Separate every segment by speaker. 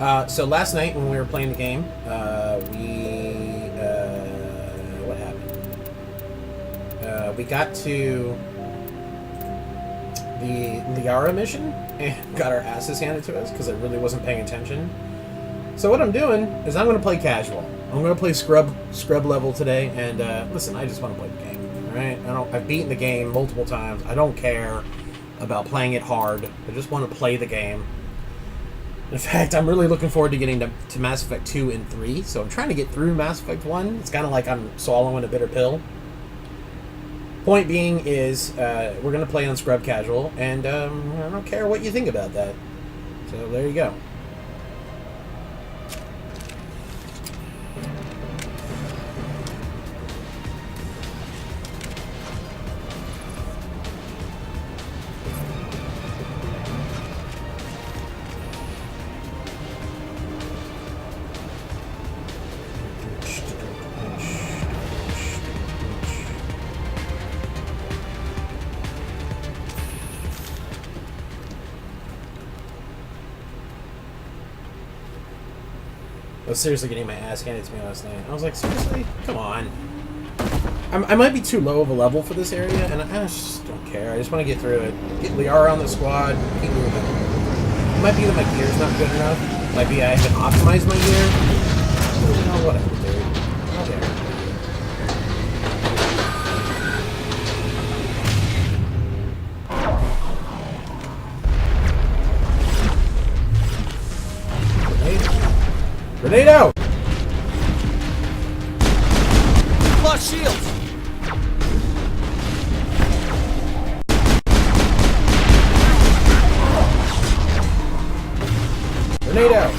Speaker 1: So last night when we were playing the game, what happened? We got to the Liara mission and got our asses handed to us because I really wasn't paying attention. So what I'm doing is I'm going to play casual. I'm going to play scrub level today, and listen, I just want to play the game. All right, I've beaten the game multiple times. I don't care about playing it hard. I just want to play the game. In fact, I'm really looking forward to getting to Mass Effect 2 and 3, so I'm trying to get through Mass Effect 1. It's kind of like I'm swallowing a bitter pill. Point being is, we're going to play on Scrub Casual, and I don't care what you think about that. So there you go. I was seriously getting my ass handed to me last night. I was like, seriously? Come on. I might be too low of a level for this area, and I just don't care. I just want to get through it. Get Liara on the squad, keep moving. It might be that my gear's not good enough. It might be I haven't optimized my gear. You know, whatever, dude. I'll dare. Grenade out!
Speaker 2: Lost shields!
Speaker 1: Grenade out!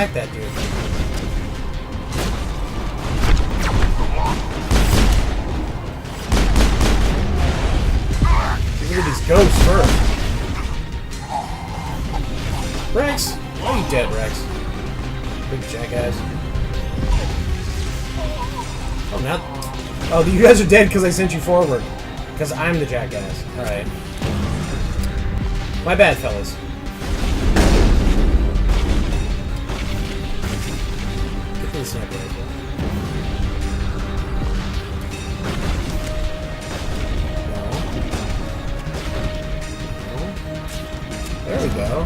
Speaker 1: Attack that dude. Look at these ghosts first. Rex! Oh, you dead, Rex. Big jackass. Oh, now... Oh, you guys are dead because I sent you forward. Because I'm the jackass. Alright. My bad, fellas. Sniper rifle. No. There we go.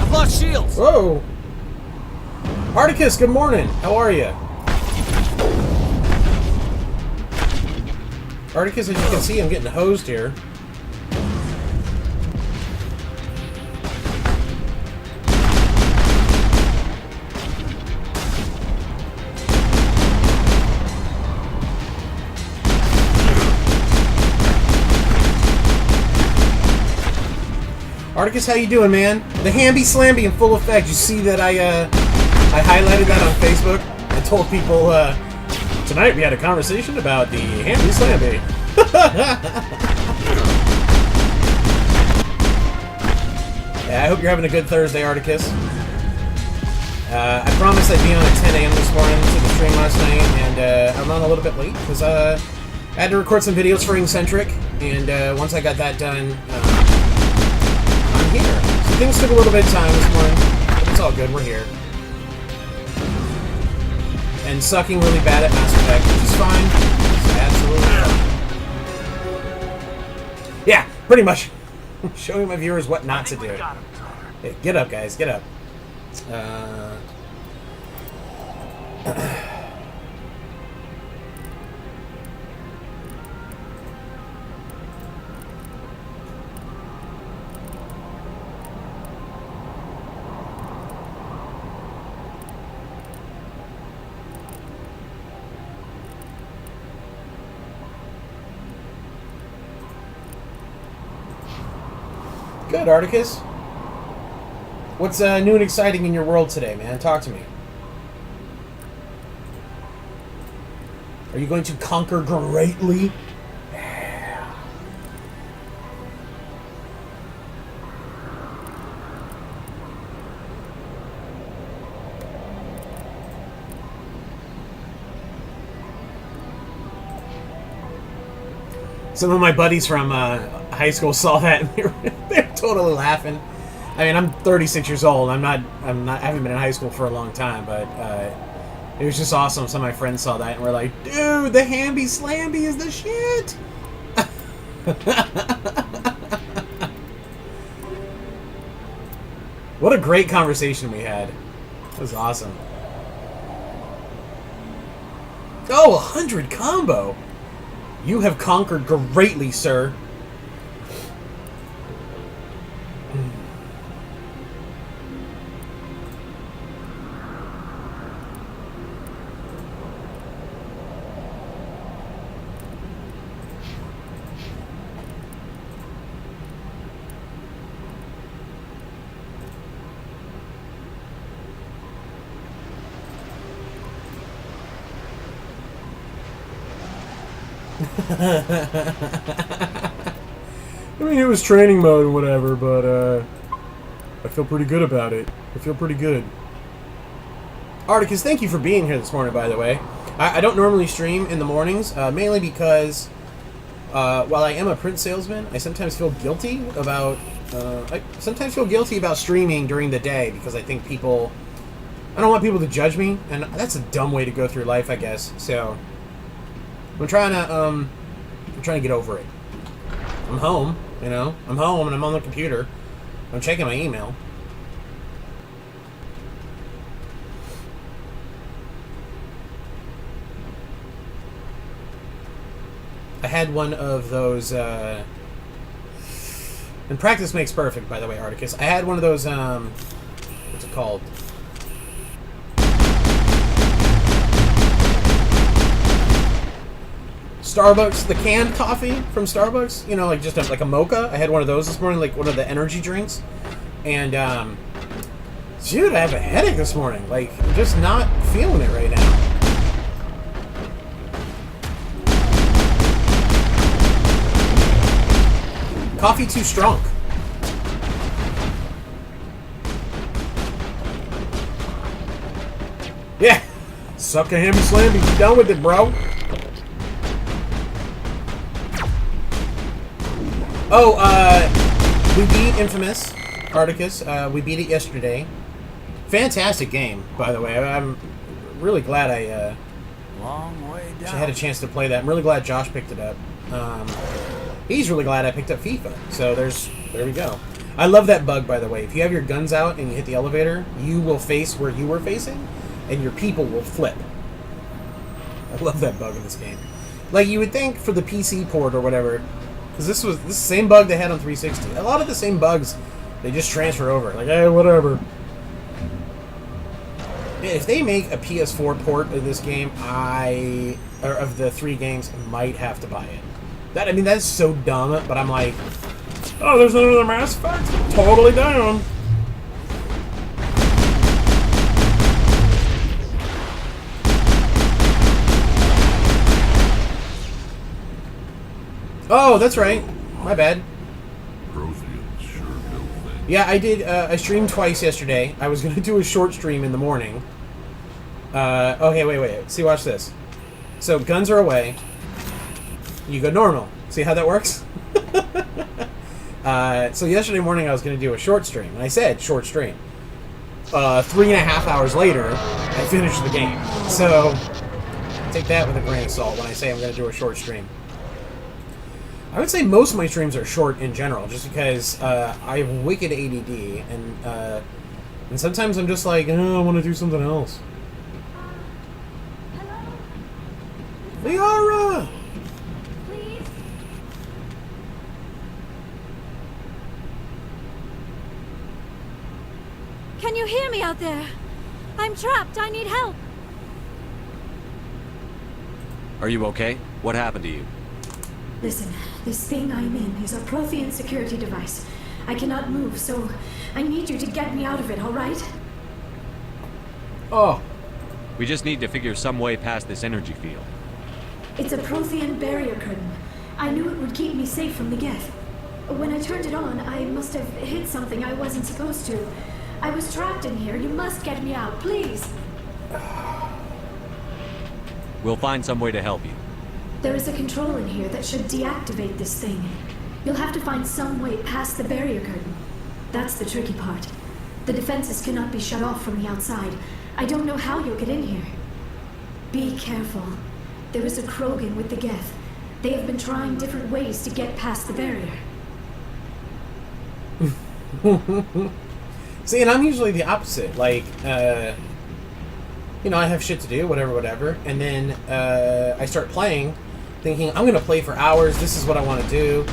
Speaker 2: I've lost shields!
Speaker 1: Whoa! Articus, good morning. How are you? Articus, as you can see, I'm getting hosed here. Articus, how you doing, man? The Hamby Slamby in full effect. You see that I highlighted that on Facebook? I told people, tonight we had a conversation about the Hamby Slamby. Yeah, I hope you're having a good Thursday, Articus. I promised I'd be on at 10 a.m. this morning to the stream last night, and I'm on a little bit late, because I had to record some videos for Eccentric, and once I got that done, here. So things took a little bit of time this morning, but it's all good, we're here. And sucking really bad at Mass Effect, which is fine. It's absolutely yeah, pretty much. Showing my viewers what not to do. Hey, get up, guys, get up. Good, Articus. What's new and exciting in your world today, man? Talk to me. Are you going to conquer greatly? Some of my buddies from high school saw that and they're totally laughing. I mean, I'm 36 years old. I haven't been in high school for a long time, but it was just awesome. Some of my friends saw that and were like, "Dude, the Hamby Slamby is the shit." What a great conversation we had. It was awesome. Oh, 100 combo. You have conquered greatly, sir. I mean, it was training mode and whatever, but I feel pretty good about it. I feel pretty good. Articus, thank you for being here this morning, by the way. I don't normally stream in the mornings, mainly because while I am a print salesman, I sometimes feel guilty about streaming during the day because I think I don't want people to judge me, and that's a dumb way to go through life, I guess. So I'm trying to get over it. I'm home, you know. I'm home and I'm on the computer. I'm checking my email. I had one of those, and practice makes perfect, by the way, Articus. I had one of those, what's it called? Starbucks, the canned coffee from Starbucks, you know, like just like a mocha. I had one of those this morning, like one of the energy drinks. And, dude, I have a headache this morning. Like, I'm just not feeling it right now. Coffee too strong. Yeah. Suck a Hammy Slamby. Be done with it, bro. Oh, we beat Infamous, Articus. We beat it yesterday. Fantastic game, by the way. I'm really glad I
Speaker 2: Long way down.
Speaker 1: had a chance to play that. I'm really glad Josh picked it up. He's really glad I picked up FIFA. So there we go. I love that bug, by the way. If you have your guns out and you hit the elevator, you will face where you were facing, and your people will flip. I love that bug in this game. Like, you would think for the PC port or whatever, because this was the same bug they had on 360. A lot of the same bugs, they just transfer over. Like, hey, whatever. If they make a PS4 port of this game, or of the 3 games, I might have to buy it. I mean, that's so dumb, but I'm like, oh, there's another Mass Effect? Totally down. Oh, that's right. My bad. Yeah, I did. I streamed twice yesterday. I was going to do a short stream in the morning. Okay, wait. See, watch this. So, guns are away. You go normal. See how that works? So yesterday morning I was going to do a short stream. And I said short stream. 3.5 hours later, I finished the game. So, take that with a grain of salt when I say I'm going to do a short stream. I would say most of my streams are short in general, just because I have wicked ADD, and sometimes I'm just like, oh, I want to do something else. Liara!
Speaker 3: Please? Can you hear me out there? I'm trapped. I need help.
Speaker 2: Are you okay? What happened to you?
Speaker 4: Listen, this thing I'm in is a Prothean security device. I cannot move, so I need you to get me out of it, all right?
Speaker 1: Oh.
Speaker 2: We just need to figure some way past this energy field.
Speaker 4: It's a Prothean barrier curtain. I knew it would keep me safe from the Geth. When I turned it on, I must have hit something I wasn't supposed to. I was trapped in here. You must get me out, please.
Speaker 2: We'll find some way to help you.
Speaker 4: There is a control in here that should deactivate this thing. You'll have to find some way past the barrier curtain. That's the tricky part. The defenses cannot be shut off from the outside. I don't know how you'll get in here. Be careful. There is a Krogan with the Geth. They have been trying different ways to get past the barrier.
Speaker 1: See, and I'm usually the opposite. Like, you know, I have shit to do, whatever, and then I start playing, thinking I'm gonna play for hours. This is what I want to do,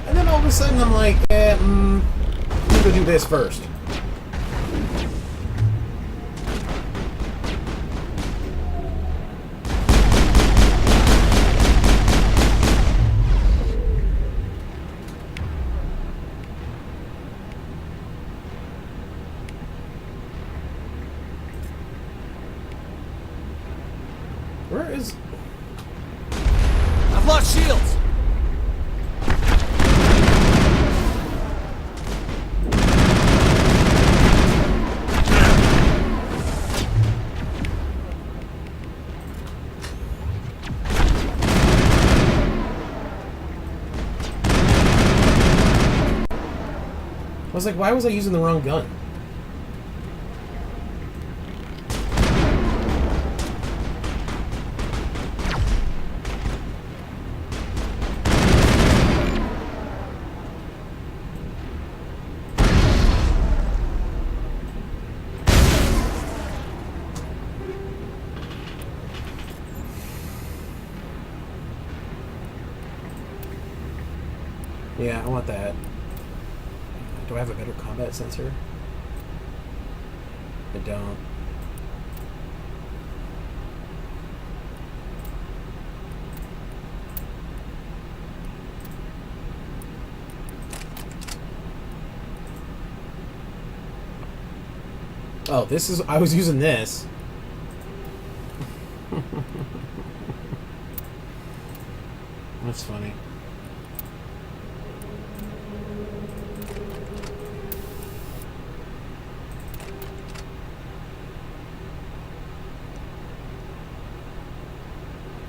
Speaker 1: and then all of a sudden I'm like, I'm gonna do this first. Where is...
Speaker 2: I've lost shields!
Speaker 1: I was like, why was I using the wrong gun? Yeah, I want that. Do I have a better combat sensor? I don't. Oh, this is... I was using this. That's funny.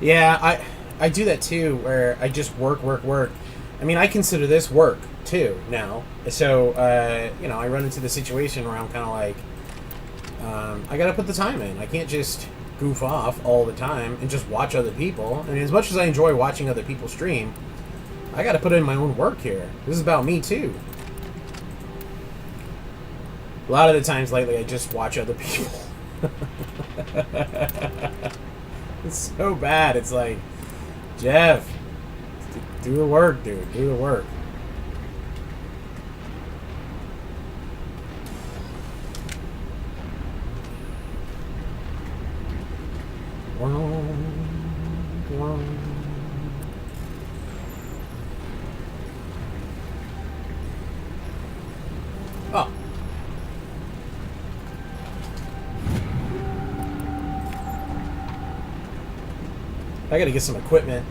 Speaker 1: Yeah, I do that too, where I just work. I mean, I consider this work too now. So, you know, I run into the situation where I'm kind of like, I gotta put the time in. I can't just goof off all the time and just watch other people. I mean, as much as I enjoy watching other people stream, I gotta put in my own work here. This is about me too. A lot of the times lately, I just watch other people. It's so bad. It's like, Jeff, do the work, dude. Do the work. Oh. I gotta get some equipment.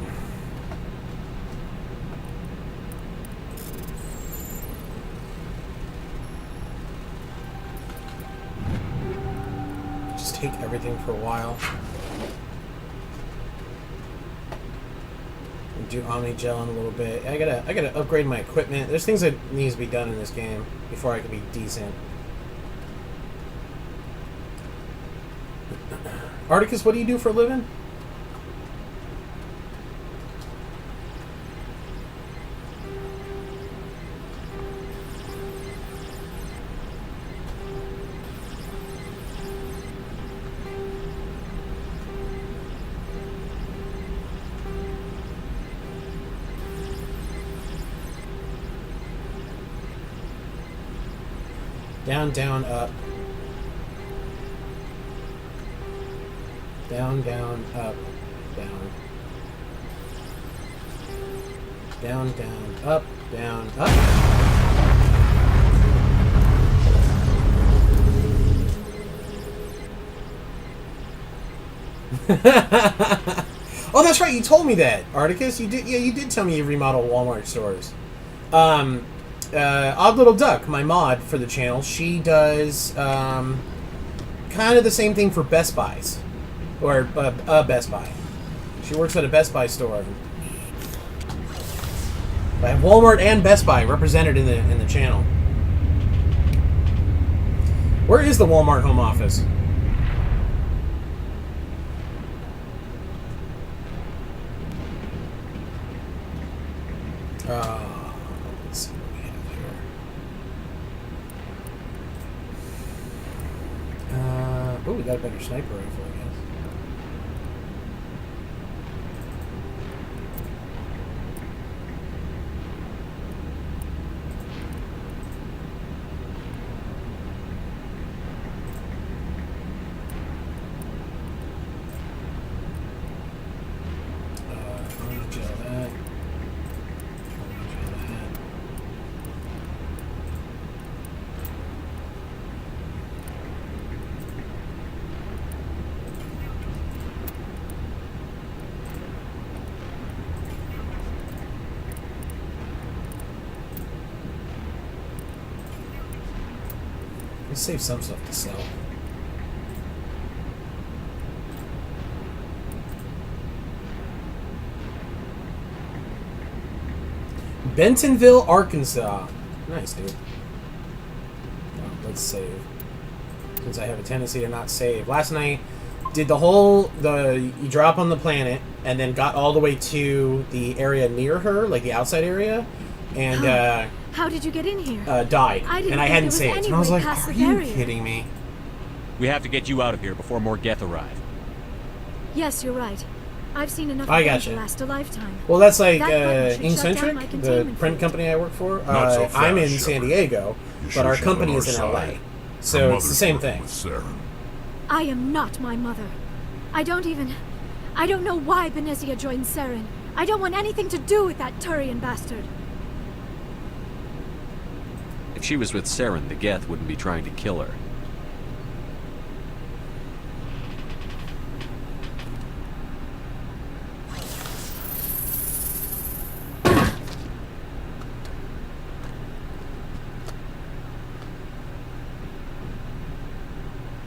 Speaker 1: Just take everything for a while. And do Omni Gel in a little bit. I gotta upgrade my equipment. There's things that needs to be done in this game before I can be decent. Articus, what do you do for a living? Down, down, up. Down, down, up, down. Down, down, up, down, up. Oh, that's right. You told me that, Articus. You did. Yeah, you did tell me you remodel Walmart stores. Odd Little Duck, my mod for the channel, she does kind of the same thing for Best Buys, or Best Buy. She works at a Best Buy store. I have Walmart and Best Buy represented in the channel. Where is the Walmart home office? Let's see what we have here. Oh, we got a better sniper rifle, I guess. Let's save some stuff to sell. Bentonville, Arkansas. Nice, dude. Oh, let's save. Since I have a tendency to not save. Last night, did you drop on the planet, and then got all the way to the area near her, like the outside area, and,
Speaker 3: How did you get in here?
Speaker 1: died.
Speaker 3: I didn't
Speaker 1: and I
Speaker 3: think
Speaker 1: hadn't
Speaker 3: there was
Speaker 1: saved.
Speaker 3: any
Speaker 1: And I was
Speaker 3: way
Speaker 1: like,
Speaker 3: past
Speaker 1: are
Speaker 3: the
Speaker 1: you
Speaker 3: barrier."
Speaker 1: kidding me?
Speaker 2: We have to get you out of here before more Geth arrive.
Speaker 3: Yes, you're right. I've seen enough
Speaker 1: I
Speaker 3: of them
Speaker 1: gotcha.
Speaker 3: to last a lifetime.
Speaker 1: Well, that's like
Speaker 3: That button should shut down my
Speaker 1: Incentric, the
Speaker 3: containment
Speaker 1: print
Speaker 3: field.
Speaker 1: company I work for.
Speaker 5: Not so
Speaker 1: I'm in
Speaker 5: fast,
Speaker 1: San
Speaker 5: Shepard.
Speaker 1: Diego,
Speaker 5: You
Speaker 1: but
Speaker 5: should
Speaker 1: our
Speaker 5: show
Speaker 1: company
Speaker 5: on
Speaker 1: is in
Speaker 5: our
Speaker 1: LA.
Speaker 5: side.
Speaker 1: So
Speaker 5: Her
Speaker 1: it's the
Speaker 5: mother's
Speaker 1: same
Speaker 5: working
Speaker 1: thing.
Speaker 5: with Saren.
Speaker 3: I am not my mother. I don't know why Benezia joined Saren. I don't want anything to do with that Turian bastard.
Speaker 2: If she was with Saren, the Geth wouldn't be trying to kill her.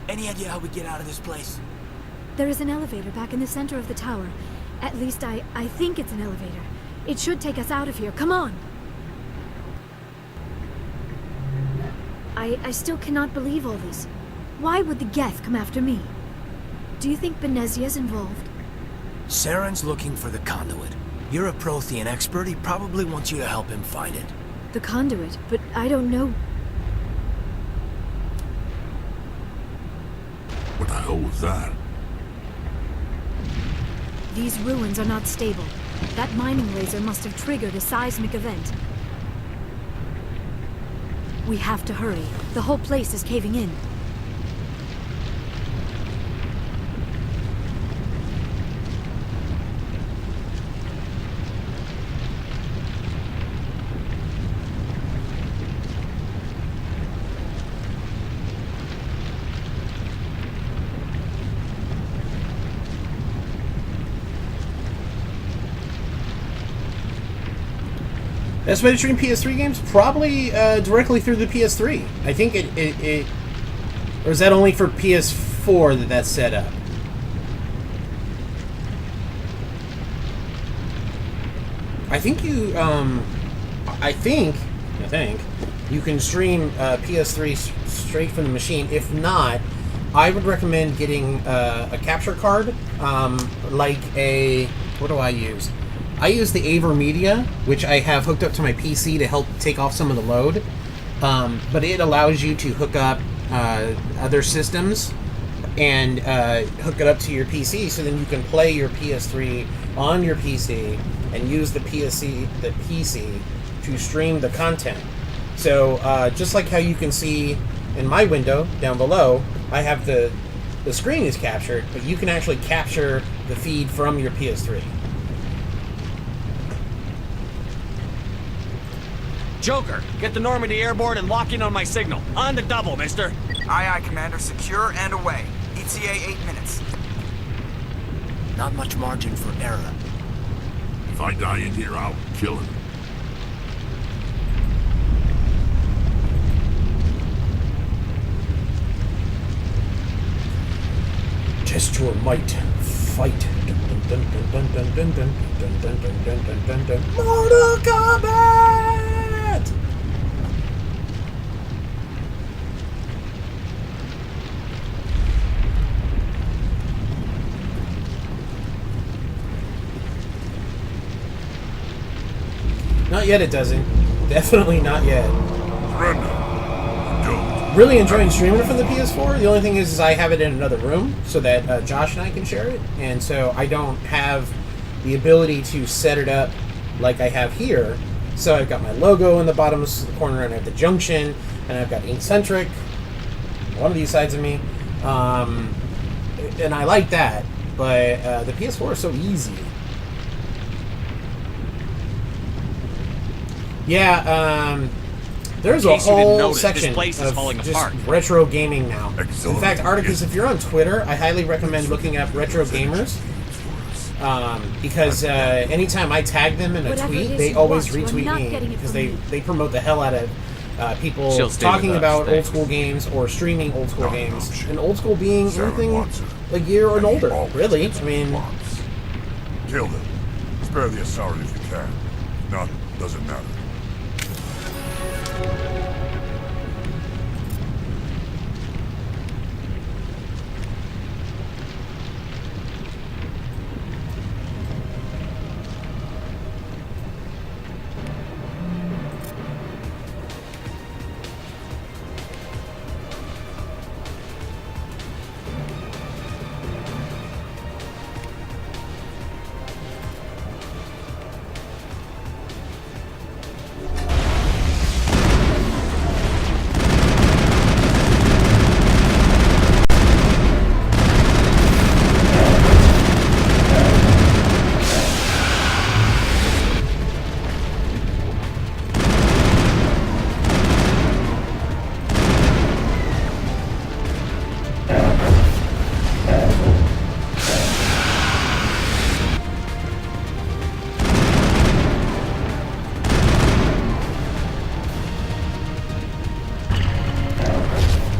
Speaker 6: Any idea how we get out of this place?
Speaker 3: There is an elevator back in the center of the tower. At least I think it's an elevator. It should take us out of here. Come on! I still cannot believe all this. Why would the Geth come after me? Do you think Benezia's involved?
Speaker 6: Saren's looking for the conduit. You're a Prothean expert. He probably wants you to help him find it.
Speaker 3: The conduit, but I don't know.
Speaker 5: What the hell was that?
Speaker 3: These ruins are not stable. That mining laser must have triggered a seismic event. We have to hurry. The whole place is caving in.
Speaker 1: Best way to stream PS3 games? Probably directly through the PS3. I think it or is that only for PS4 that's set up? I think I think you can stream PS3 straight from the machine. If not, I would recommend getting a capture card, like what do I use? I use the AverMedia, which I have hooked up to my PC to help take off some of the load. But it allows you to hook up other systems and hook it up to your PC, so then you can play your PS3 on your PC and use the PC to stream the content. So just like how you can see in my window down below, I have the screen is captured, but you can actually capture the feed from your PS3.
Speaker 2: Joker, get the Normandy airborne and lock in on my signal. On the double, mister.
Speaker 7: Aye, aye, Commander. Secure and away. ETA 8 minutes.
Speaker 6: Not much margin for error.
Speaker 5: If I die in here, I'll kill him.
Speaker 1: Test your might. Fight. Dun, dun, dun, dun, dun, dun, dun, dun, dun, dun, dun, dun, dun, dun. Mortal Kombat! Not yet, it doesn't. Definitely not yet.
Speaker 5: Surrender. Don't.
Speaker 1: Really enjoying streaming from the PS4. The only thing is I have it in another room so that Josh and I can share it. And so I don't have the ability to set it up like I have here. So I've got my logo in the bottom corner, and I have the junction, and I've got Inkcentric, one of these sides of me. And I like that, but the PS4 is so easy. Yeah, there's a
Speaker 2: In case you didn't
Speaker 1: whole
Speaker 2: notice, this
Speaker 1: section
Speaker 2: place is
Speaker 1: of
Speaker 2: falling
Speaker 1: just
Speaker 2: apart.
Speaker 1: retro gaming now. In
Speaker 5: Excellent.
Speaker 1: fact, Articus, if you're on Twitter, I highly recommend looking up retro gamers, because anytime I tag them in a
Speaker 3: Whatever it
Speaker 1: tweet,
Speaker 3: is
Speaker 1: they
Speaker 3: you
Speaker 1: always
Speaker 3: want, you are
Speaker 1: retweet
Speaker 3: not
Speaker 1: me
Speaker 3: getting it
Speaker 1: because
Speaker 3: from me.
Speaker 1: they promote the hell out of people
Speaker 2: She'll stay
Speaker 1: talking
Speaker 2: with us,
Speaker 1: about old
Speaker 2: thanks.
Speaker 1: school games or streaming old school
Speaker 5: Not an
Speaker 1: games,
Speaker 5: option.
Speaker 1: and old school being
Speaker 5: Sarah
Speaker 1: anything
Speaker 5: wants her.
Speaker 1: a year and
Speaker 5: And he
Speaker 1: older.
Speaker 5: always
Speaker 1: Really,
Speaker 5: gets
Speaker 1: I
Speaker 5: what he
Speaker 1: mean,
Speaker 5: wants. Kill them. Spare the Asari if you can. None. Doesn't matter.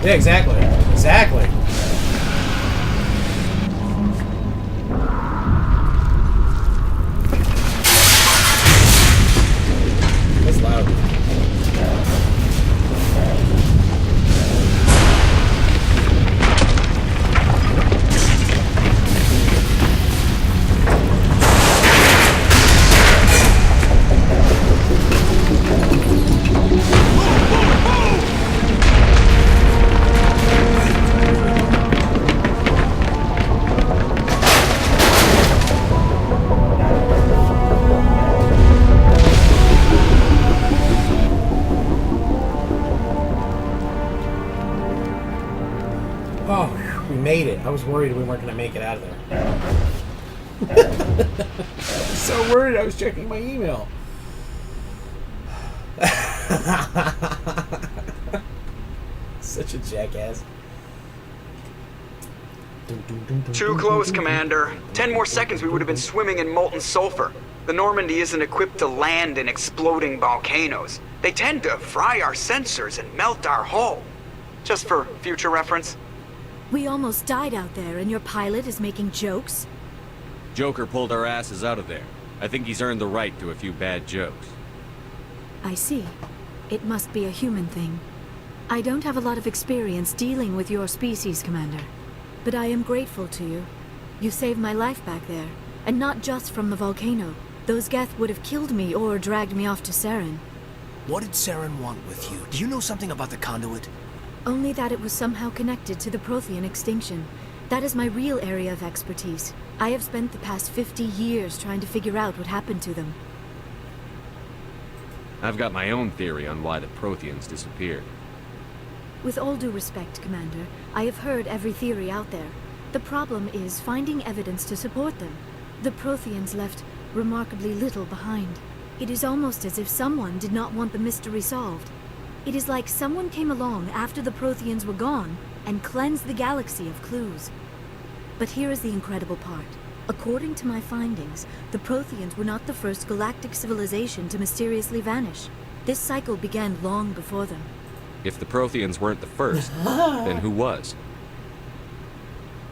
Speaker 1: yeah, exactly, exactly. That's loud. Oh, we made it. I was worried we weren't going to make it out of there. So worried I was checking my email. Such a jackass.
Speaker 7: Too close, Commander. 10 more seconds we would have been swimming in molten sulfur. The Normandy isn't equipped to land in exploding volcanoes. They tend to fry our sensors and melt our hull. Just for future reference.
Speaker 3: We almost died out there, and your pilot is making jokes?
Speaker 2: Joker pulled our asses out of there. I think he's earned the right to a few bad jokes.
Speaker 3: I see. It must be a human thing. I don't have a lot of experience dealing with your species, Commander. But I am grateful to you. You saved my life back there, and not just from the volcano. Those Geth would have killed me or dragged me off to Saren.
Speaker 6: What did Saren want with you? Do you know something about the conduit?
Speaker 3: Only that it was somehow connected to the Prothean extinction. That is my real area of expertise. I have spent the past 50 years trying to figure out what happened to them.
Speaker 2: I've got my own theory on why the Protheans disappeared.
Speaker 3: With all due respect, Commander, I have heard every theory out there. The problem is finding evidence to support them. The Protheans left remarkably little behind. It is almost as if someone did not want the mystery solved. It is like someone came along after the Protheans were gone and cleansed the galaxy of clues. But here is the incredible part. According to my findings, the Protheans were not the first galactic civilization to mysteriously vanish. This cycle began long before them.
Speaker 2: If the Protheans weren't the first, then who was?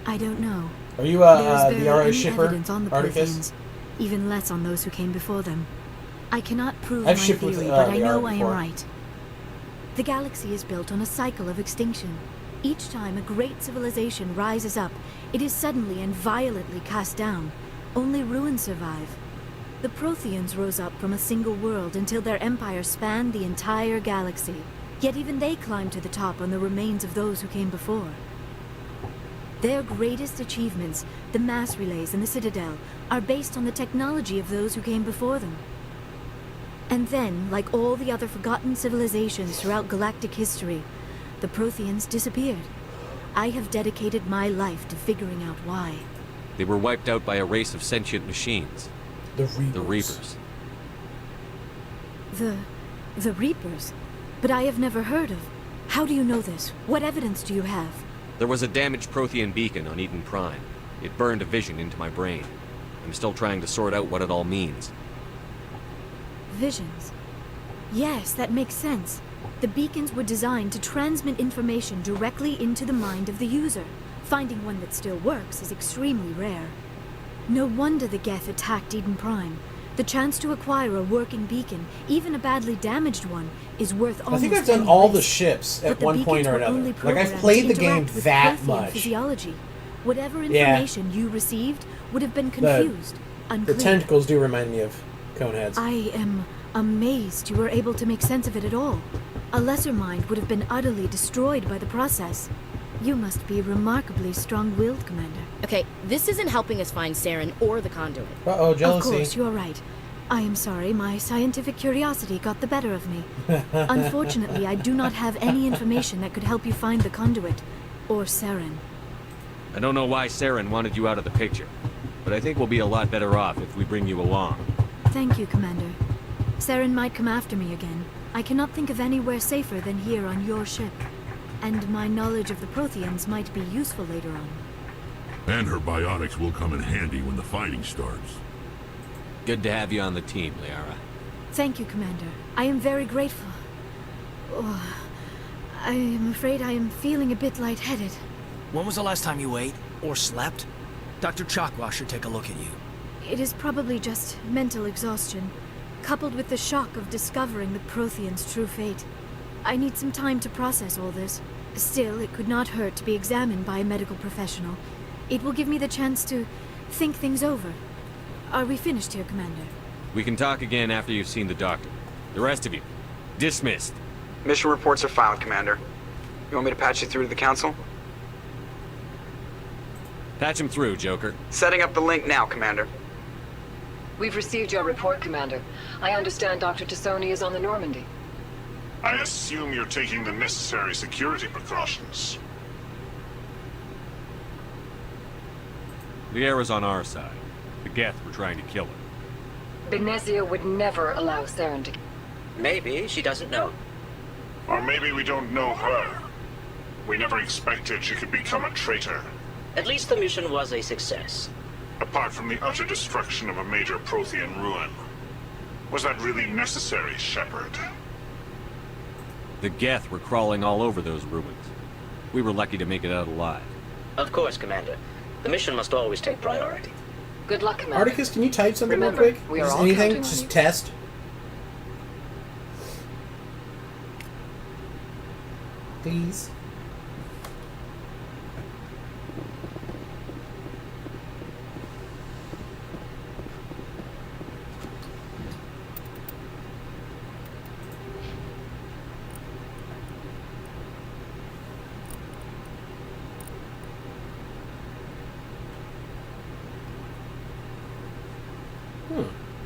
Speaker 3: I don't know.
Speaker 1: Are you
Speaker 3: There's
Speaker 1: the
Speaker 3: barely
Speaker 1: RO
Speaker 3: any
Speaker 1: shipper,
Speaker 3: evidence on the
Speaker 1: Articus?
Speaker 3: Protheans, even less on those who came before them. I cannot prove
Speaker 1: I've
Speaker 3: my
Speaker 1: shipped with,
Speaker 3: theory, but I
Speaker 1: the
Speaker 3: know
Speaker 1: R
Speaker 3: I am
Speaker 1: before.
Speaker 3: right. The galaxy is built on a cycle of extinction. Each time a great civilization rises up, it is suddenly and violently cast down. Only ruins survive. The Protheans rose up from a single world until their empire spanned the entire galaxy. Yet even they climbed to the top on the remains of those who came before. Their greatest achievements, the mass relays and the Citadel, are based on the technology of those who came before them. And then, like all the other forgotten civilizations throughout galactic history, the Protheans disappeared. I have dedicated my life to figuring out why.
Speaker 2: They were wiped out by a race of sentient machines.
Speaker 1: The Reapers.
Speaker 2: The Reapers.
Speaker 3: The Reapers? But I have never heard of. How do you know this? What evidence do you have?
Speaker 2: There was a damaged Prothean beacon on Eden Prime. It burned a vision into my brain. I'm still trying to sort out what it all means.
Speaker 3: Visions. Yes, that makes sense. The beacons were designed to transmit information directly into the mind of the user. Finding one that still works is extremely rare. No wonder the Geth attacked Eden Prime. The chance to acquire a working beacon, even a badly damaged one, is worth almost
Speaker 1: I think I've done
Speaker 3: any
Speaker 1: all the
Speaker 3: risk.
Speaker 1: ships
Speaker 3: But
Speaker 1: at
Speaker 3: the
Speaker 1: one point
Speaker 3: beacons
Speaker 1: or
Speaker 3: were
Speaker 1: another.
Speaker 3: only
Speaker 1: Like, I've
Speaker 3: programmed
Speaker 1: played
Speaker 3: to
Speaker 1: the game
Speaker 3: interact with
Speaker 1: that
Speaker 3: Prothean
Speaker 1: much.
Speaker 3: physiology. Whatever
Speaker 1: Yeah.
Speaker 3: information you received would have been confused,
Speaker 1: The
Speaker 3: unclear.
Speaker 1: tentacles do remind me of Coneheads.
Speaker 3: I am amazed you were able to make sense of it at all. A lesser mind would have been utterly destroyed by the process. You must be remarkably strong-willed, Commander.
Speaker 8: Okay, this isn't helping us find Saren or the conduit.
Speaker 1: Uh-oh,
Speaker 3: Of
Speaker 1: jealousy.
Speaker 3: course, you're right. I am sorry, my scientific curiosity got the better of me. Unfortunately, I do not have any information that could help you find the conduit, or Saren.
Speaker 2: I don't know why Saren wanted you out of the picture, but I think we'll be a lot better off if we bring you along.
Speaker 3: Thank you, Commander. Saren might come after me again. I cannot think of anywhere safer than here on your ship. And my knowledge of the Protheans might be useful later on.
Speaker 5: And her biotics will come in handy when the fighting starts.
Speaker 2: Good to have you on the team, Liara.
Speaker 3: Thank you, Commander. I am very grateful. Oh, I am afraid I am feeling a bit lightheaded.
Speaker 6: When was the last time you ate? Or slept? Dr. Chakwa should take a look at you.
Speaker 3: It is probably just mental exhaustion, coupled with the shock of discovering the Protheans' true fate. I need some time to process all this. Still, it could not hurt to be examined by a medical professional. It will give me the chance to think things over. Are we finished here, Commander?
Speaker 2: We can talk again after you've seen the doctor. The rest of you, dismissed.
Speaker 7: Mission reports are filed, Commander. You want me to patch you through to the Council?
Speaker 2: Patch him through, Joker.
Speaker 7: Setting up the link now, Commander.
Speaker 9: We've received your report, Commander. I understand Dr. Tassoni is on the Normandy.
Speaker 10: I assume you're taking the necessary security precautions.
Speaker 2: Liara's on our side. The Geth were trying to kill her.
Speaker 9: Benezia would never allow Saren to...
Speaker 11: Maybe she doesn't know.
Speaker 10: Or maybe we don't know her. We never expected she could become a traitor.
Speaker 11: At least the mission was a success.
Speaker 10: Apart from the utter destruction of a major Prothean ruin. Was that really necessary, Shepard?
Speaker 2: The Geth were crawling all over those ruins. We were lucky to make it out alive.
Speaker 11: Of course, Commander. The mission must always take priority.
Speaker 9: Good luck, Commander.
Speaker 1: Articus, can you type something
Speaker 9: Remember,
Speaker 1: real quick?
Speaker 9: we are
Speaker 1: Just
Speaker 9: all
Speaker 1: anything?
Speaker 9: counting on
Speaker 1: Just
Speaker 9: you.
Speaker 1: test. Please.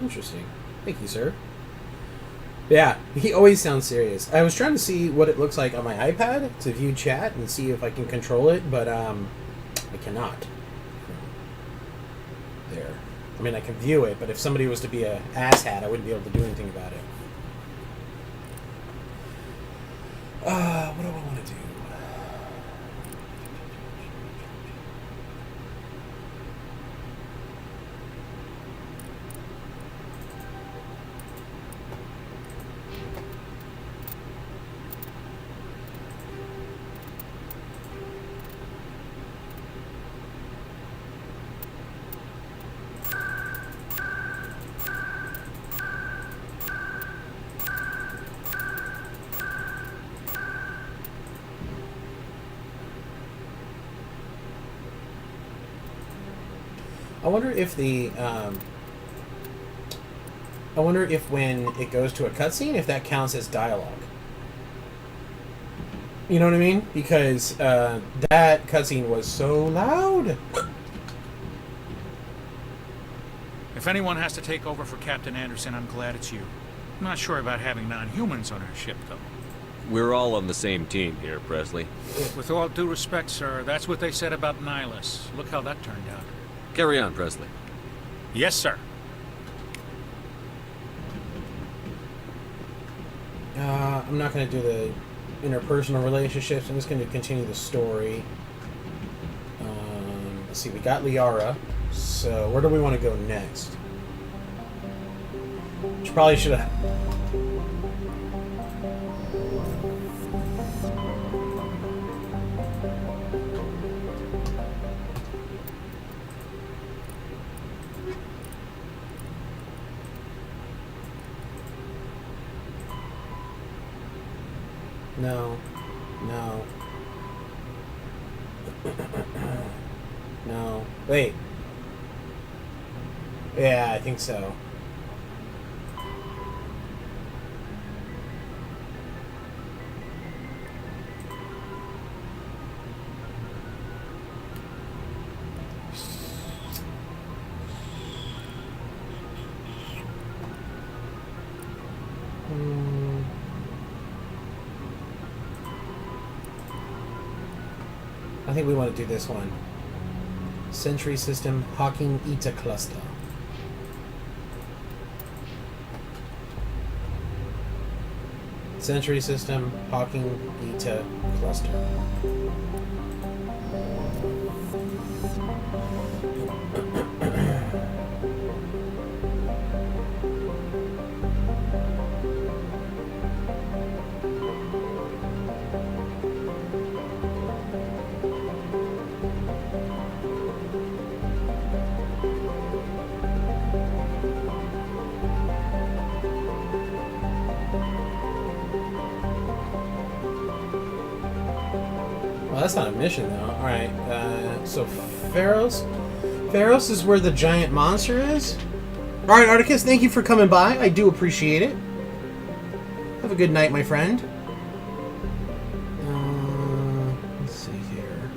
Speaker 1: Interesting. Thank you, sir. Yeah, he always sounds serious. I was trying to see what it looks like on my iPad to view chat and see if I can control it, but I cannot. There. I mean, I can view it, but if somebody was to be a asshat, I wouldn't be able to do anything about it. What do I want to do? wonder if the I wonder if when it goes to a cutscene, if that counts as dialogue. You know what I mean? Because that cutscene was so loud.
Speaker 12: If anyone has to take over for Captain Anderson, I'm glad it's you. I'm not sure about having non-humans on our ship, though.
Speaker 2: We're all on the same team here, Presley.
Speaker 12: With all due respect, sir, that's what they said about Nihilus. Look how that turned out.
Speaker 2: Carry on, Presley.
Speaker 12: Yes, sir.
Speaker 1: I'm not going to do the interpersonal relationships. I'm just going to continue the story. Let's see, we got Liara. So, where do we want to go next? Which probably should have... No. No. No. Wait. Yeah, I think so. I think we want to do this one. Sentry System Hawking Eta Cluster. Sentry System Hawking Eta Cluster. Well, that's not a mission, though. Alright, so Pharos? Pharos is where the giant monster is? Alright, Articus, thank you for coming by. I do appreciate it. Have a good night, my friend. Let's see here.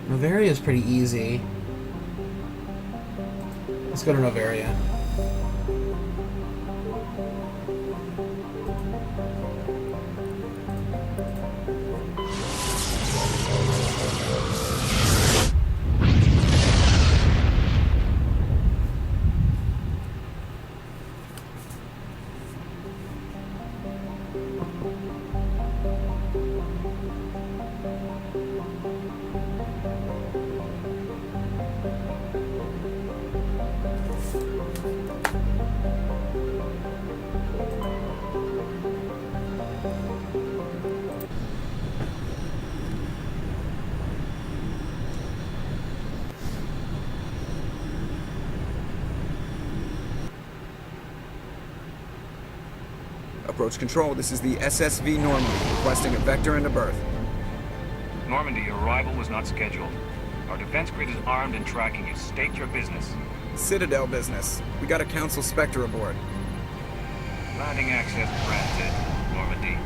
Speaker 1: Novaria is pretty easy. Let's go to Novaria.
Speaker 13: Approach control, this is the SSV Normandy, requesting a vector and a berth.
Speaker 14: Normandy, your arrival was not scheduled. Our defense grid is armed and tracking you. State your business.
Speaker 13: Citadel business. We got a Council Spectre aboard.
Speaker 14: Landing access granted, Normandy.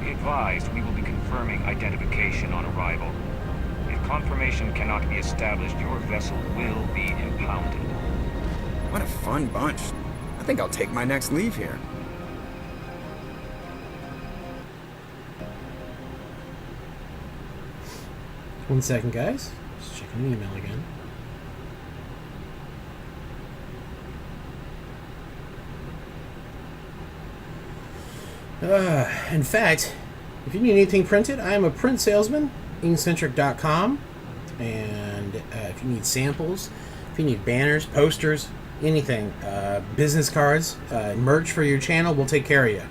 Speaker 14: Be advised, we will be confirming identification on arrival. If confirmation cannot be established, your vessel will be impounded.
Speaker 13: What a fun bunch. I think I'll take my next leave here.
Speaker 1: One second, guys. Just checking the email again. In fact, if you need anything printed, I am a print salesman, inkcentric.com. And if you need samples, if you need banners, posters, anything, business cards, merch for your channel, we'll take care of you.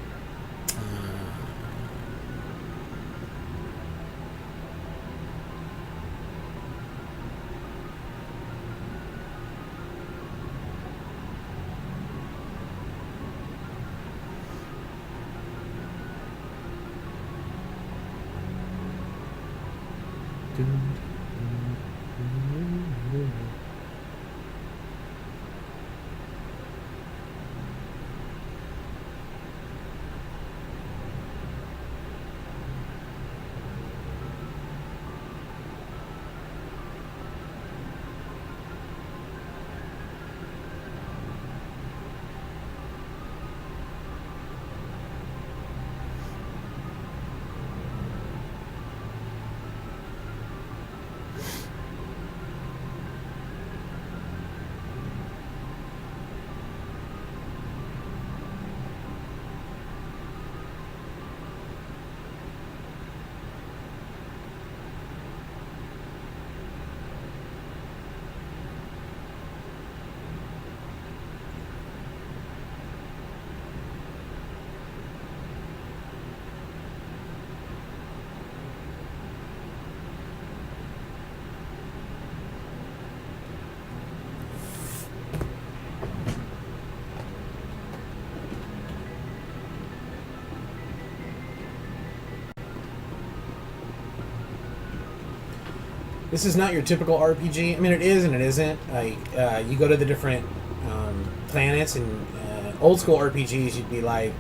Speaker 1: This is not your typical RPG. I mean, it is and it isn't. Like, you go to the different planets, and old school RPGs, you'd be like,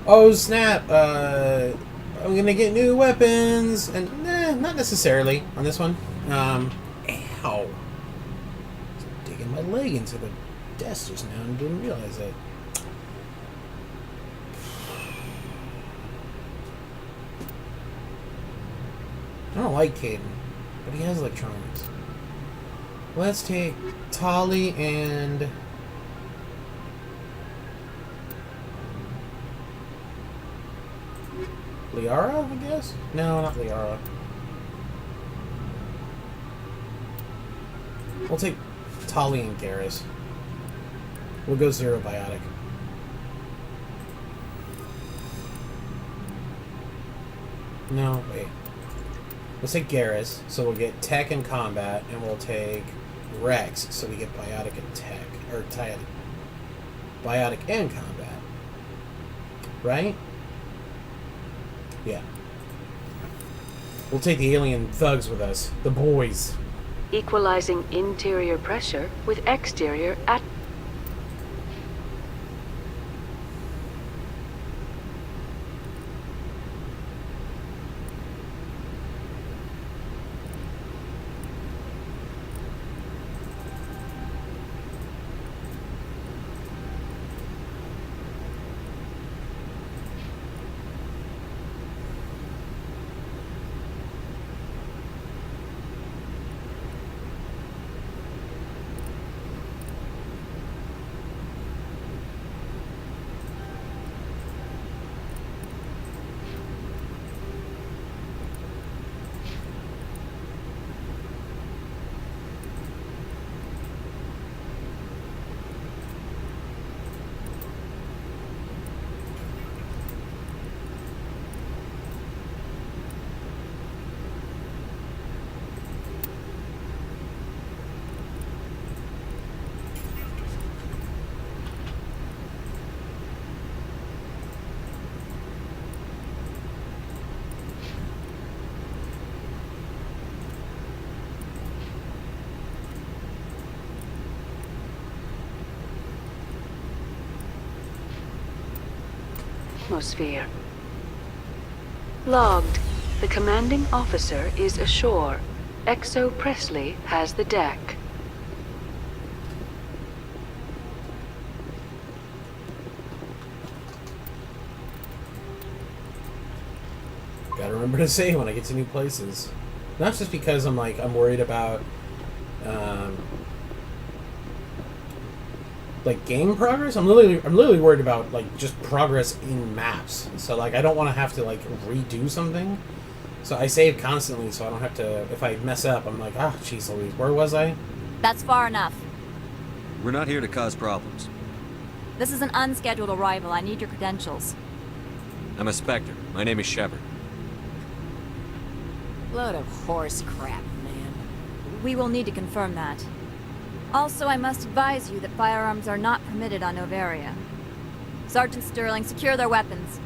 Speaker 1: "Oh snap! I'm gonna get new weapons," and not necessarily on this one. Ow! Just digging my leg into the desk just now and didn't realize it. I don't like Caden, but he has electronics. Let's take Tali and Liara, I guess? No, not Liara. We'll take Tali and Garrus. We'll go Zero Biotic. No, wait. Let's take Garrus, so we'll get Tech and Combat, and we'll take Rex, so we get Biotic and Tech. Or Biotic and Combat. Right? Yeah. We'll take the alien thugs with us. The boys.
Speaker 15: Equalizing interior pressure with exterior at... atmosphere. Logged. The commanding officer is ashore. Exo Presley has the deck.
Speaker 1: Gotta remember to say when I get to new places. Not just because I'm worried about like game progress. I'm literally worried about like just progress in maps. So like I don't want to have to like redo something. So I save constantly so I don't have to, if I mess up, I'm like, ah, jeez Louise, where was I?
Speaker 16: That's far enough.
Speaker 2: We're not here to cause problems.
Speaker 16: This is an unscheduled arrival. I need your credentials.
Speaker 2: I'm a Spectre. My name is Shepard.
Speaker 16: Load of horse crap, man. We will need to confirm that. Also, I must advise you that firearms are not permitted on Noveria. Sergeant Sterling, secure their weapons.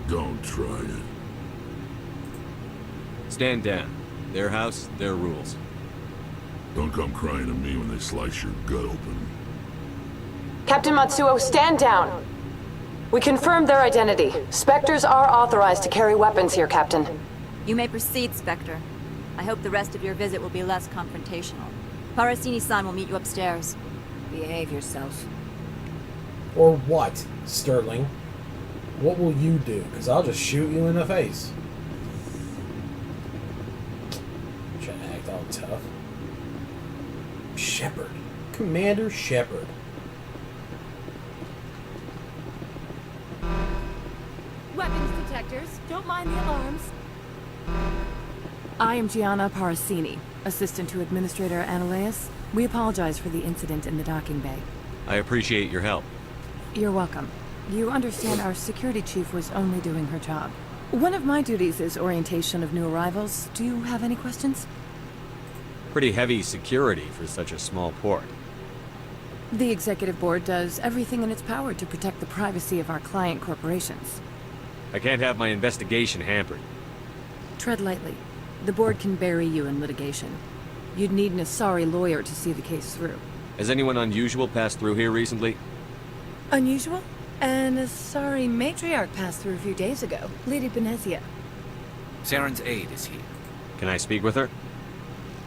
Speaker 5: Don't try it.
Speaker 2: Stand down. Their house, their rules.
Speaker 5: Don't come crying to me when they slice your gut open.
Speaker 17: Captain Matsuo, stand down. We confirmed their identity. Spectres are authorized to carry weapons here, Captain.
Speaker 16: You may proceed, Spectre. I hope the rest of your visit will be less confrontational. Parasini-san will meet you upstairs.
Speaker 8: Behave yourself.
Speaker 1: Or what, Sterling? What will you do? Because I'll just shoot you in the face. Trying to act all tough. Shepard. Commander Shepard.
Speaker 18: Weapons detectors. Don't mind the alarms. I am Gianna Parasini, assistant to Administrator Analeas. We apologize for the incident in the docking bay.
Speaker 2: I appreciate your help.
Speaker 18: You're welcome. You understand our security chief was only doing her job. One of my duties is orientation of new arrivals. Do you have any questions?
Speaker 2: Pretty heavy security for such a small port.
Speaker 18: The executive board does everything in its power to protect the privacy of our client corporations.
Speaker 2: I can't have my investigation hampered.
Speaker 18: Tread lightly. The board can bury you in litigation. You'd need an Asari lawyer to see the case through.
Speaker 2: Has anyone unusual passed through here recently?
Speaker 18: Unusual? An Asari matriarch passed through a few days ago. Lady Benezia.
Speaker 6: Saren's aide is here.
Speaker 2: Can I speak with her?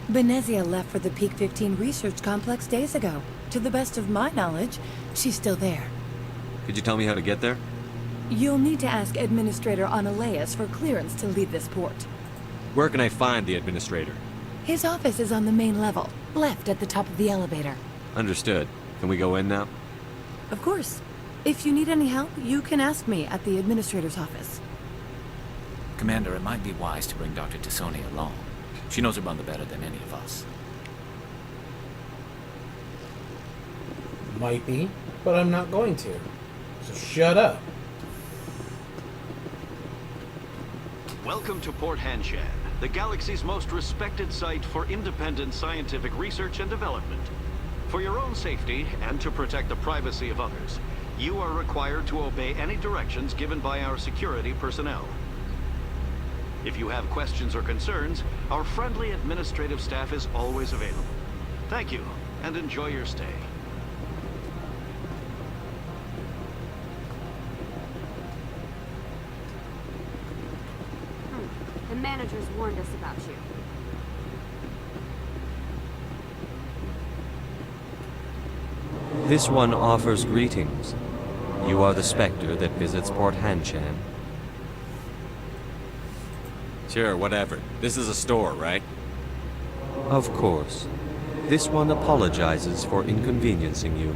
Speaker 18: Benezia left for the Peak 15 research complex days ago. To the best of my knowledge, she's still there.
Speaker 2: Could you tell me how to get there?
Speaker 18: You'll need to ask Administrator Analeas for clearance to leave this port.
Speaker 2: Where can I find the administrator?
Speaker 18: His office is on the main level, left at the top of the elevator.
Speaker 2: Understood. Can we go in now?
Speaker 18: Of course. If you need any help, you can ask me at the administrator's office.
Speaker 6: Commander, it might be wise to bring Dr. T'Soni along. She knows her mother better than any of us.
Speaker 1: Might be, but I'm not going to. So shut up.
Speaker 19: Welcome to Port Hanshan, the galaxy's most respected site for independent scientific research and development. For your own safety and to protect the privacy of others, you are required to obey any directions given by our security personnel. If you have questions or concerns, our friendly administrative staff is always available. Thank you, and enjoy your stay.
Speaker 20: The managers warned us about you.
Speaker 2: This one offers greetings. You are the Spectre that visits Port Hanshan. Sure, whatever. This is a store, right? Of course. This one apologizes for inconveniencing you.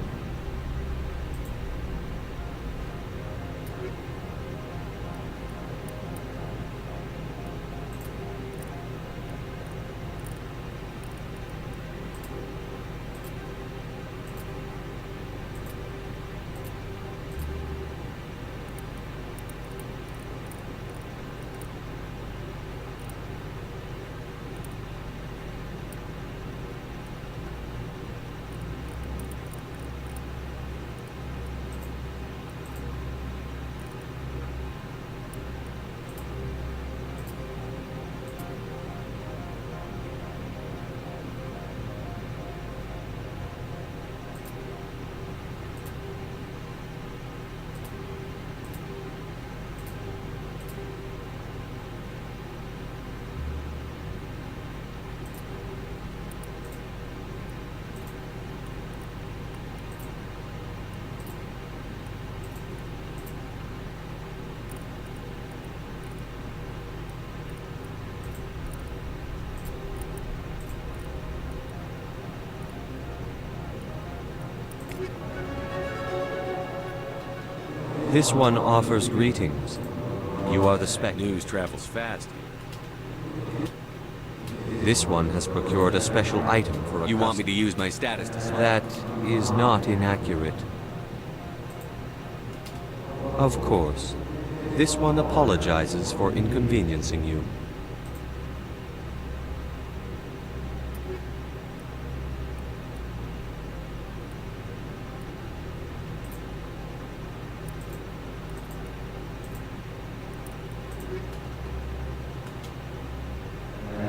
Speaker 2: This one offers greetings. You are the Spectre. News travels fast. This one has procured a special item for a You want me to use my status to sell? That is not inaccurate. Of course. This one apologizes for inconveniencing you.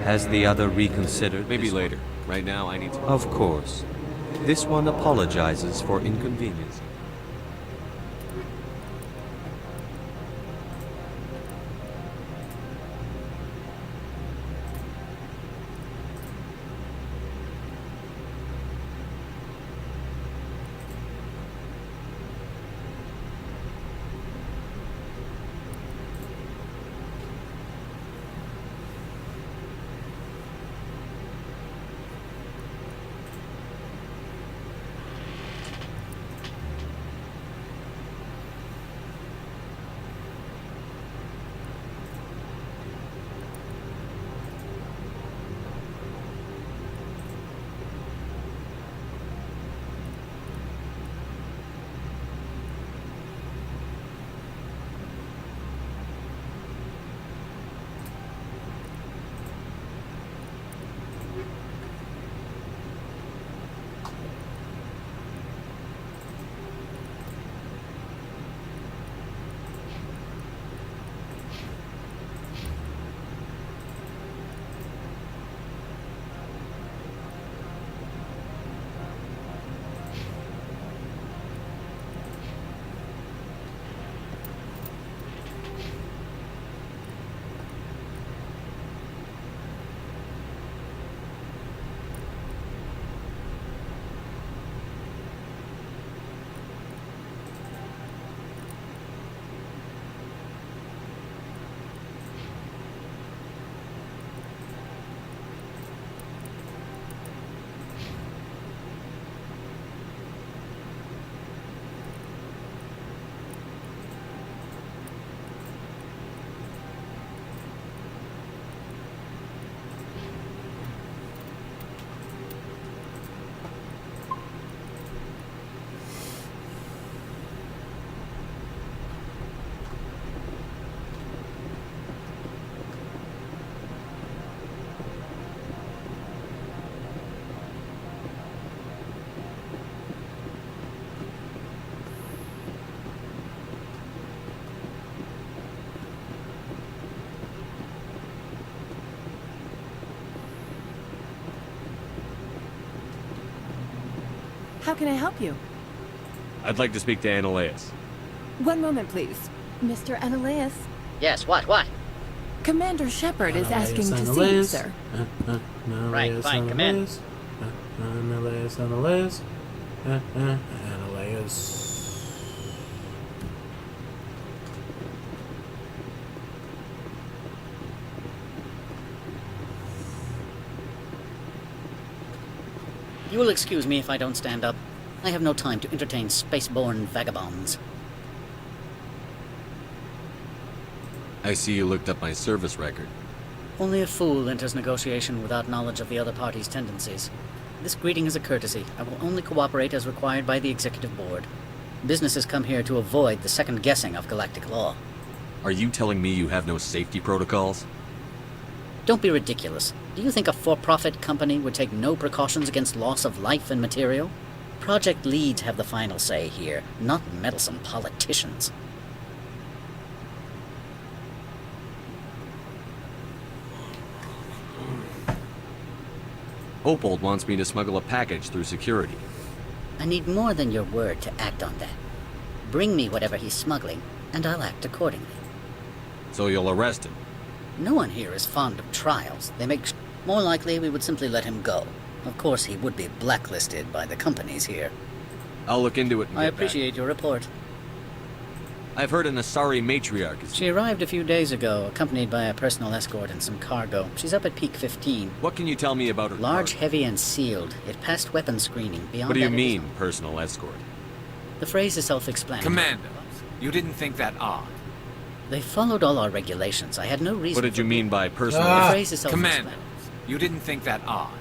Speaker 2: Has the other reconsidered? Maybe later. Right now, I need to... Of course. This one apologizes for inconvenience.
Speaker 18: How can I help you?
Speaker 2: I'd like to speak to Ananias.
Speaker 18: One moment, please. Mr. Ananias.
Speaker 11: Yes, what?
Speaker 18: Commander Shepard is asking to see you, sir.
Speaker 11: Right, fine, come in.
Speaker 1: Ananias.
Speaker 11: You will excuse me if I don't stand up. I have no time to entertain spaceborne vagabonds.
Speaker 2: I see you looked up my service record.
Speaker 11: Only a fool enters negotiation without knowledge of the other party's tendencies. This greeting is a courtesy. I will only cooperate as required by the Executive Board. Businesses come here to avoid the second guessing of galactic law.
Speaker 2: Are you telling me you have no safety protocols?
Speaker 11: Don't be ridiculous. Do you think a for-profit company would take no precautions against loss of life and material? Project leads have the final say here, not meddlesome politicians.
Speaker 2: Opold wants me to smuggle a package through security.
Speaker 11: I need more than your word to act on that. Bring me whatever he's smuggling, and I'll act accordingly.
Speaker 2: So you'll arrest him?
Speaker 11: No one here is fond of trials. They make more likely we would simply let him go. Of course, he would be blacklisted by the companies here.
Speaker 2: I'll look into it and
Speaker 11: I
Speaker 2: get
Speaker 11: appreciate
Speaker 2: back.
Speaker 11: your report.
Speaker 2: I've heard an Asari matriarch is...
Speaker 11: She arrived a few days ago, accompanied by a personal escort and some cargo. She's up at Peak 15.
Speaker 2: What can you tell me about her
Speaker 11: Large,
Speaker 2: cargo?
Speaker 11: heavy, and sealed. It passed weapons screening. Beyond
Speaker 2: What do you
Speaker 11: that,
Speaker 2: mean, personal escort?
Speaker 11: The phrase is self-explanatory.
Speaker 6: Commander, you didn't think that odd?
Speaker 11: They followed all our regulations. I had no reason.
Speaker 2: What did you mean by personal
Speaker 11: The phrase is
Speaker 6: Commander,
Speaker 11: self-explanatory.
Speaker 6: you didn't think that odd?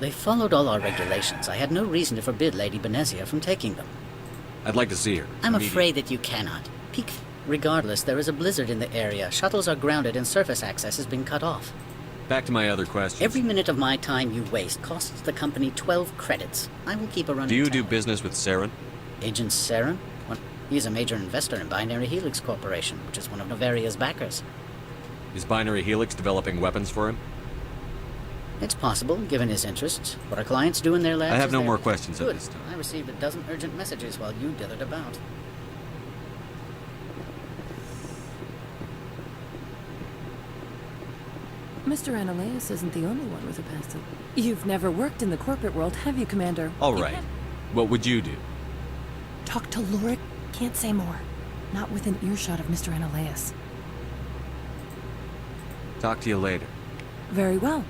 Speaker 11: They followed all our regulations. I had no reason to forbid Lady Benezia from taking them.
Speaker 2: I'd like to see her.
Speaker 11: I'm
Speaker 2: Immediately.
Speaker 11: afraid that you cannot. Peak. Regardless, there is a blizzard in the area. Shuttles are grounded and surface access has been cut off.
Speaker 2: Back to my other questions.
Speaker 11: Every minute of my time you waste costs the company 12 credits. I will keep a running
Speaker 2: Do you
Speaker 11: tally.
Speaker 2: do business with Saren?
Speaker 11: Agent Saren? Well, he's a major investor in Binary Helix Corporation, which is one of Novaria's backers.
Speaker 2: Is Binary Helix developing weapons for him?
Speaker 11: It's possible, given his interests. What our clients do in their labs
Speaker 2: I have
Speaker 11: is
Speaker 2: no
Speaker 11: their-
Speaker 2: more questions at
Speaker 11: Good.
Speaker 2: this time.
Speaker 11: I received a dozen urgent messages while you dithered about.
Speaker 18: Mr. Ananias isn't the only one with a past. You've never worked in the corporate world, have you, Commander?
Speaker 2: All right. What would you do?
Speaker 18: Talk to Lorik. Can't say more. Not within earshot of Mr. Ananias.
Speaker 2: Talk to you later.
Speaker 18: Very well.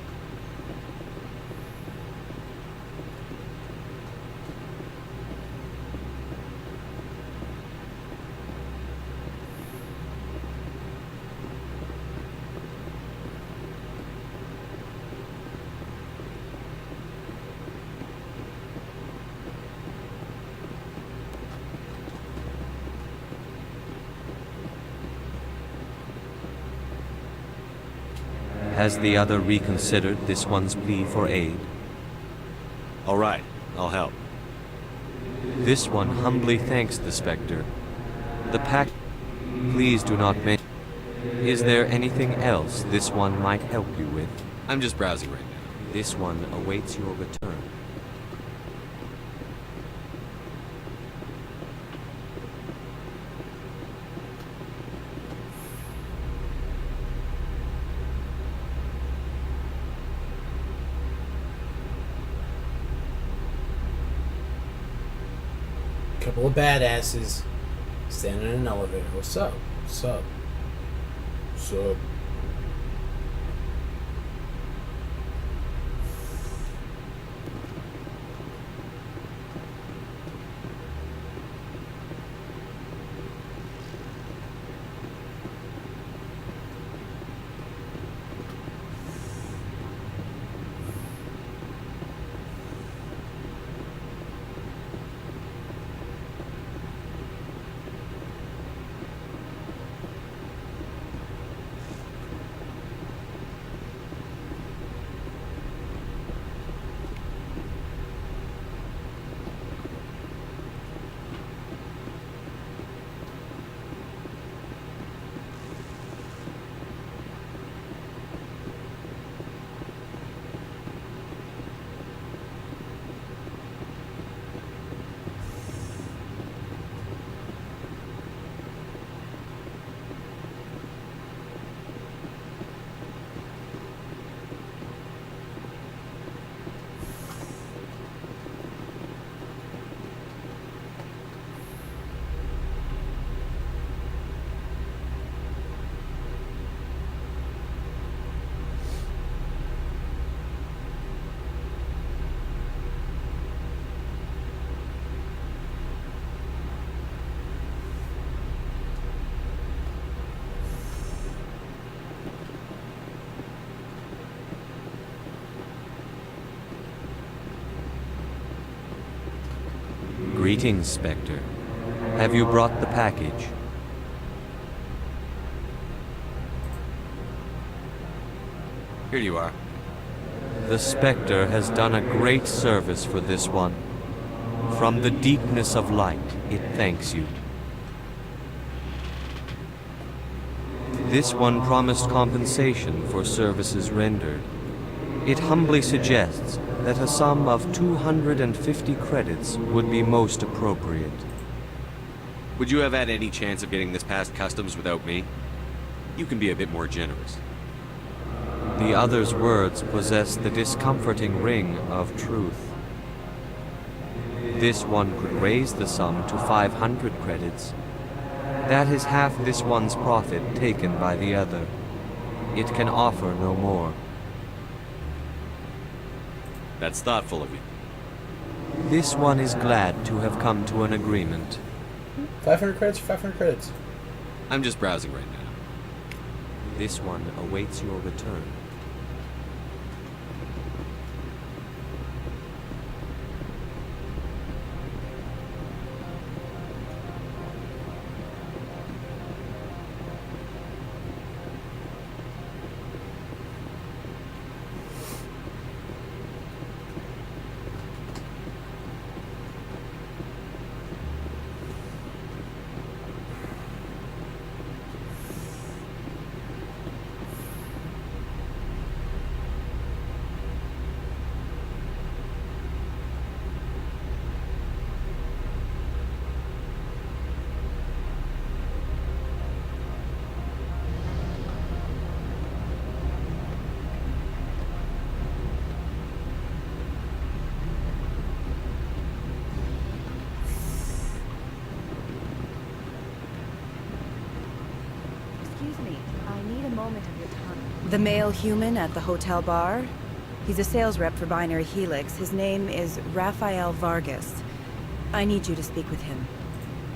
Speaker 2: Has the other reconsidered this one's plea for aid? All right, I'll help. This one humbly thanks the Spectre. The pack... Please do not mention... Is there anything else this one might help you with? I'm just browsing right now. This one awaits your return.
Speaker 1: Couple of badasses standing in an elevator. What's up? What's up? What's up?
Speaker 2: Greetings, Spectre. Have you brought the package? Here you are. The Spectre has done a great service for this one. From the deepness of light, it thanks you. This one promised compensation for services rendered. It humbly suggests that a sum of 250 credits would be most appropriate. Would you have had any chance of getting this past customs without me? You can be a bit more generous. The other's words possess the discomforting ring of truth. This one could raise the sum to 500 credits. That is half this one's profit taken by the other. It can offer no more. That's thoughtful of you. This one is glad to have come to an agreement.
Speaker 1: 500 credits, 500 credits.
Speaker 2: I'm just browsing right now. This one awaits your return.
Speaker 18: The male human at the hotel bar? He's a sales rep for Binary Helix. His name is Rafael Vargas. I need you to speak with him.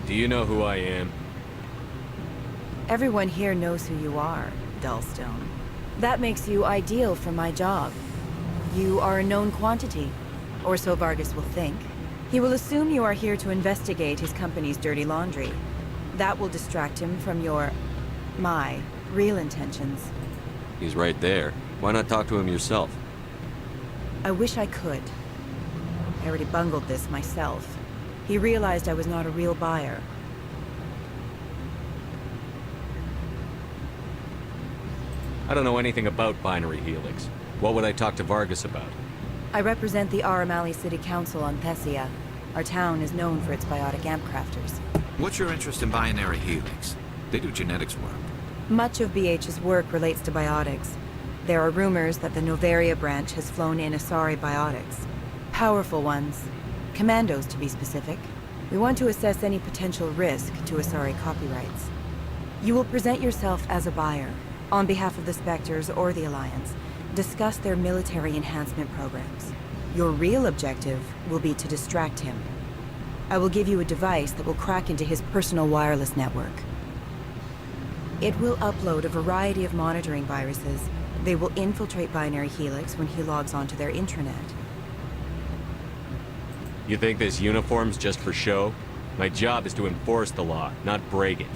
Speaker 21: Do you know who I am?
Speaker 18: Everyone here knows who you are, Dullstone. That makes you ideal for my job. You are a known quantity, or so Vargas will think. He will assume you are here to investigate his company's dirty laundry. That will distract him from my real intentions.
Speaker 2: He's right there. Why not talk to him yourself?
Speaker 18: I wish I could. I already bungled this myself. He realized I was not a real buyer.
Speaker 21: I don't know anything about Binary Helix. What would I talk to Vargas about?
Speaker 18: I represent the Aramali City Council on Thessia. Our town is known for its biotic amp crafters.
Speaker 22: What's your interest in Binary Helix? They do genetics work.
Speaker 18: Much of BH's work relates to biotics. There are rumors that the Noveria branch has flown in Asari biotics. Powerful ones. Commandos, to be specific. We want to assess any potential risk to Asari copyrights. You will present yourself as a buyer, on behalf of the Spectres or the Alliance. Discuss their military enhancement programs. Your real objective will be to distract him. I will give you a device that will crack into his personal wireless network. It will upload a variety of monitoring viruses. They will infiltrate Binary Helix when he logs onto their intranet.
Speaker 21: You think this uniform's just for show? My job is to enforce the law, not break it.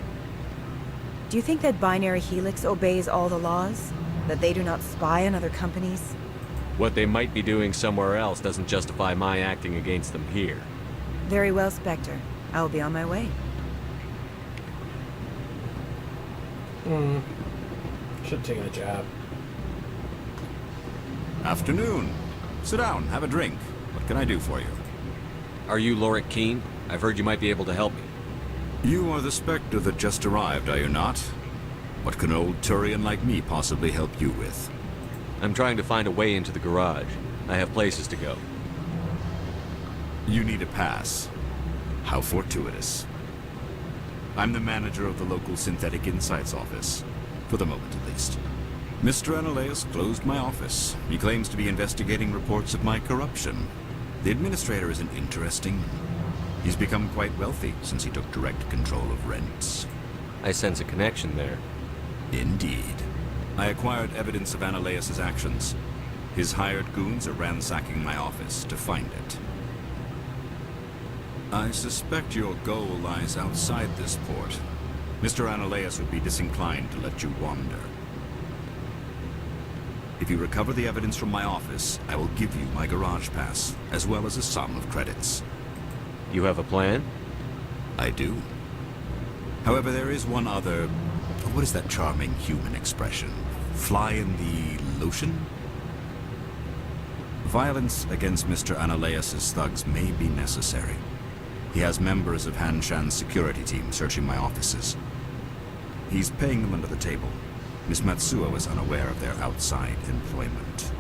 Speaker 18: Do you think that Binary Helix obeys all the laws? That they do not spy on other companies?
Speaker 21: What they might be doing somewhere else doesn't justify my acting against them here.
Speaker 18: Very well, Spectre. I will be on my way.
Speaker 1: Should have taken the job.
Speaker 23: Afternoon. Sit down, have a drink. What can I do for you?
Speaker 21: Are you Lorik Keene? I've heard you might be able to help me.
Speaker 23: You are the Spectre that just arrived, are you not? What can an old Turian like me possibly help you with?
Speaker 21: I'm trying to find a way into the garage. I have places to go.
Speaker 23: You need a pass. How fortuitous. I'm the manager of the local Synthetic Insights office. For the moment, at least. Mr. Analeus closed my office. He claims to be investigating reports of my corruption. The administrator is an interesting. He's become quite wealthy since he took direct control of rents.
Speaker 21: I sense a connection there.
Speaker 23: Indeed. I acquired evidence of Analeus' actions. His hired goons are ransacking my office to find it. I suspect your goal lies outside this port. Mr. Analeus would be disinclined to let you wander. If you recover the evidence from my office, I will give you my garage pass, as well as a sum of credits.
Speaker 21: You have a plan?
Speaker 23: I do. However, there is one other... What is that charming human expression? Fly in the lotion? Violence against Mr. Analeus' thugs may be necessary. He has members of Han Shan's security team searching my offices. He's paying them under the table. Miss Matsuo is unaware of their outside employment.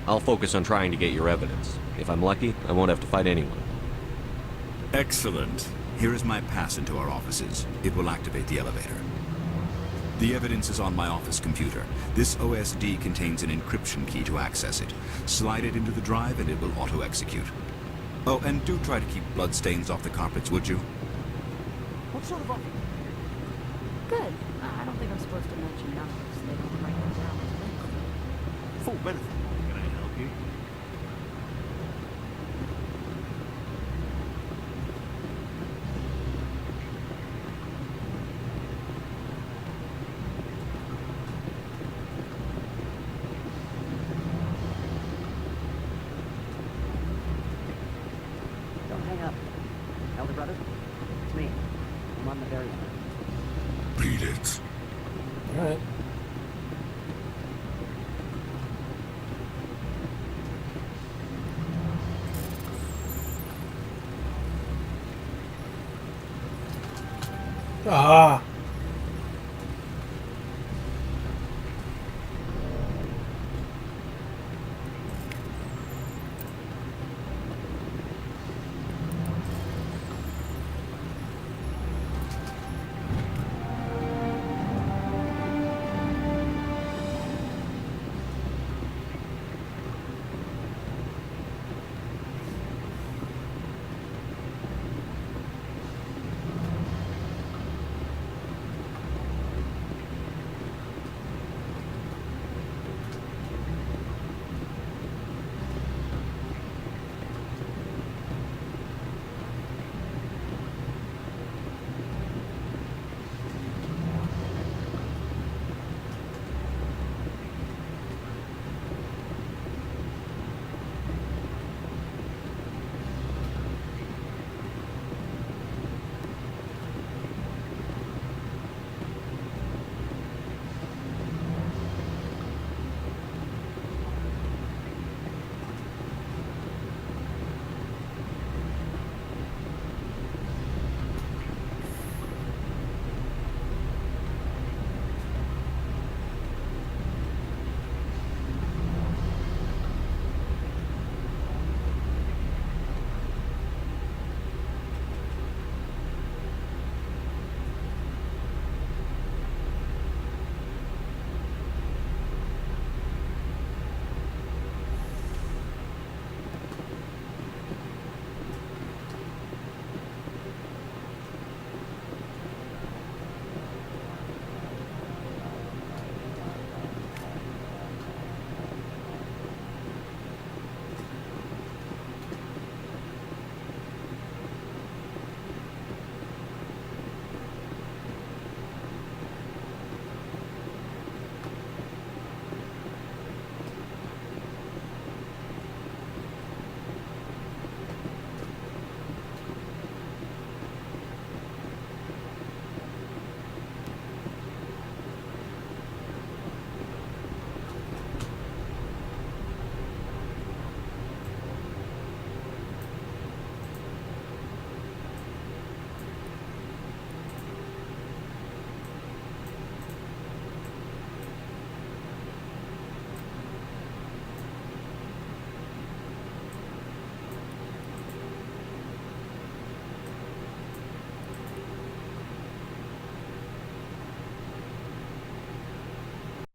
Speaker 21: I'll focus on trying to get your evidence. If I'm lucky, I won't have to fight anyone.
Speaker 23: Excellent. Here is my pass into our offices. It will activate the elevator. The evidence is on my office computer. This OSD contains an encryption key to access it. Slide it into the drive and it will auto-execute. Oh, and do try to keep bloodstains off the carpets, would you?
Speaker 11: What sort of offer? Good. I don't think I'm supposed to mention numbers. They don't write them down.
Speaker 23: Full benefit. Can I help you?
Speaker 11: Don't hang up. Elder brother? It's me. I'm on the very end.
Speaker 5: Beat it.
Speaker 1: Alright. Ah,